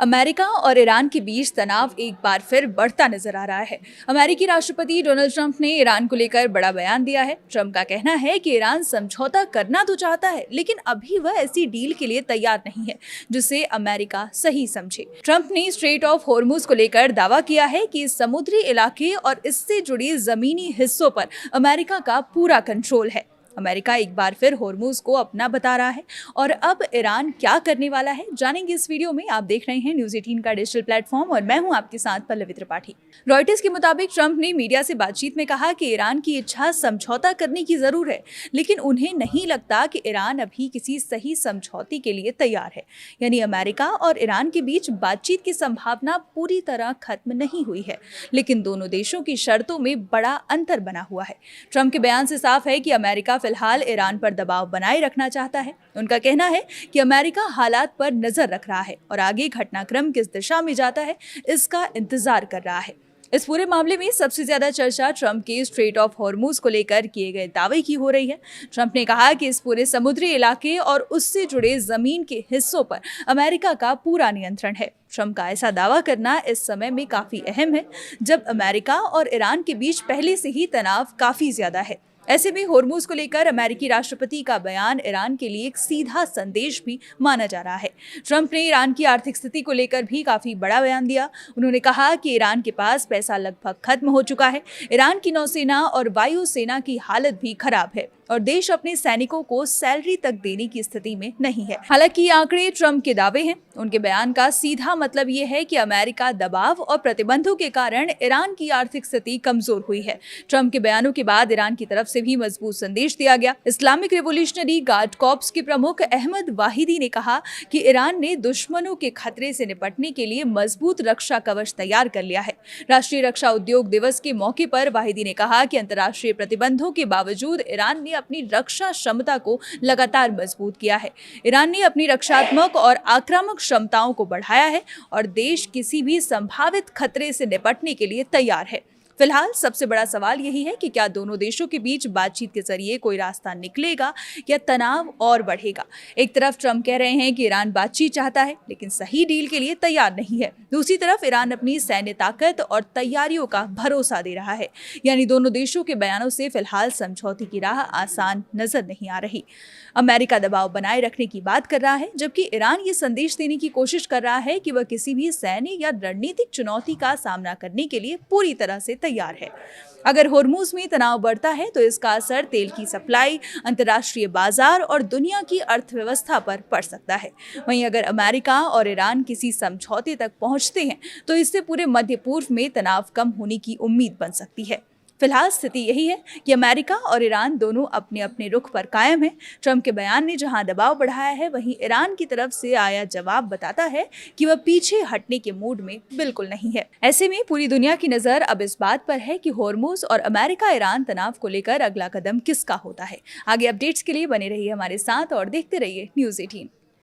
America और Iran के बीच तनाव एक बार फिर बढ़ता नजर आ रहा है। अमेरिकी राष्ट्रपति डोनाल्ड ट्रंप ने ईरान को लेकर बड़ा बयान दिया है। ट्रंप का कहना है कि ईरान समझौता करना तो चाहता है, लेकिन अभी वह ऐसी डील के लिए तैयार नहीं है जिसे अमेरिका सही समझे। ट्रंप ने स्ट्रेट ऑफ हॉर्मुज को लेकर दावा किया है कि इस समुद्री इलाके और इससे जुड़े जमीनी हिस्सों पर अमेरिका का पूरा कंट्रोल है। अमेरिका एक बार फिर हॉर्मुज को अपना बता रहा है और अब ईरान क्या करने वाला है, जानेंगे इस वीडियो में। आप देख रहे हैं न्यूज़ 18 का डिजिटल प्लेटफॉर्म और मैं हूं आपके साथ पल्लवी त्रिपाठी। रॉयटर्स के मुताबिक ट्रंप ने मीडिया से बातचीत में कहा कि ईरान की इच्छा समझौता करने की जरूर है, लेकिन उन्हें नहीं लगता कि ईरान अभी किसी सही समझौते के लिए तैयार है। यानी अमेरिका और ईरान के बीच बातचीत की संभावना पूरी तरह खत्म नहीं हुई है, लेकिन दोनों देशों की शर्तों में बड़ा अंतर बना हुआ है। ट्रंप के बयान से साफ है कि अमेरिका फिलहाल ईरान पर दबाव बनाए रखना चाहता है। उनका कहना है कि अमेरिका हालात पर नजर रख रहा है और आगे घटनाक्रम किस दिशा में जाता है इसका इंतजार कर रहा है। इस पूरे मामले में सबसे ज्यादा चर्चा ट्रंप के स्ट्रेट ऑफ हॉर्मुज को लेकर किए गए दावे की हो रही है। ट्रंप ने कहा कि इस पूरे समुद्री इलाके और उससे जुड़े जमीन के हिस्सों पर अमेरिका का पूरा नियंत्रण है। ट्रंप का ऐसा दावा करना इस समय में काफी अहम है, जब अमेरिका और ईरान के बीच पहले से ही तनाव काफी ज्यादा है। ऐसे में हॉर्मुज को लेकर अमेरिकी राष्ट्रपति का बयान ईरान के लिए एक सीधा संदेश भी माना जा रहा है। ट्रंप ने ईरान की आर्थिक स्थिति को लेकर भी काफी बड़ा बयान दिया। उन्होंने कहा कि ईरान के पास पैसा लगभग खत्म हो चुका है। ईरान की नौसेना और वायुसेना की हालत भी खराब है और देश अपने सैनिकों को सैलरी तक देने की स्थिति में नहीं है। हालांकि ये आंकड़े ट्रंप के दावे हैं। उनके बयान का सीधा मतलब ये है कि अमेरिका दबाव और प्रतिबंधों के कारण ईरान की आर्थिक स्थिति कमजोर हुई है। ट्रंप के बयानों के बाद ईरान की तरफ से भी मजबूत संदेश दिया गया। इस्लामिक रिवोल्यूशनरी गार्ड कॉर्प्स के प्रमुख अहमद वाहिदी ने कहा कि ईरान ने दुश्मनों के खतरे से निपटने के लिए मजबूत रक्षा कवच तैयार कर लिया है। राष्ट्रीय रक्षा उद्योग दिवस के मौके पर वाहिदी ने कहा कि अंतर्राष्ट्रीय प्रतिबंधों के बावजूद ईरान ने अपनी रक्षा क्षमता को लगातार मजबूत किया है। ईरान ने अपनी रक्षात्मक और आक्रामक क्षमताओं को बढ़ाया है और देश किसी भी संभावित खतरे से निपटने के लिए तैयार है। फिलहाल सबसे बड़ा सवाल यही है कि क्या दोनों देशों के बीच बातचीत के जरिए कोई रास्ता निकलेगा या तनाव और बढ़ेगा। एक तरफ ट्रंप कह रहे हैं कि ईरान बातचीत चाहता है, लेकिन सही डील के लिए तैयार नहीं है। दूसरी तरफ ईरान अपनी सैन्य ताकत और तैयारियों का भरोसा दे रहा है। यानी दोनों देशों के बयानों से फिलहाल समझौते की राह आसान नजर नहीं आ रही। अमेरिका दबाव बनाए रखने की बात कर रहा है, जबकि ईरान ये संदेश देने की कोशिश कर रहा है कि वह किसी भी सैन्य या रणनीतिक चुनौती का सामना करने के लिए पूरी तरह से तैयार है। अगर हॉर्मुज में तनाव बढ़ता है तो इसका असर तेल की सप्लाई, अंतर्राष्ट्रीय बाजार और दुनिया की अर्थव्यवस्था पर पड़ सकता है। वहीं अगर अमेरिका और ईरान किसी समझौते तक पहुंचते हैं तो इससे पूरे मध्य पूर्व में तनाव कम होने की उम्मीद बन सकती है। फिलहाल स्थिति यही है कि अमेरिका और ईरान दोनों अपने अपने रुख पर कायम हैं। ट्रंप के बयान ने जहां दबाव बढ़ाया है, वहीं ईरान की तरफ से आया जवाब बताता है कि वह पीछे हटने के मूड में बिल्कुल नहीं है। ऐसे में पूरी दुनिया की नजर अब इस बात पर है कि हॉर्मुज और अमेरिका ईरान तनाव को लेकर अगला कदम किसका होता है। आगे अपडेट्स के लिए बने रहिए हमारे साथ और देखते रहिए न्यूज़ 18।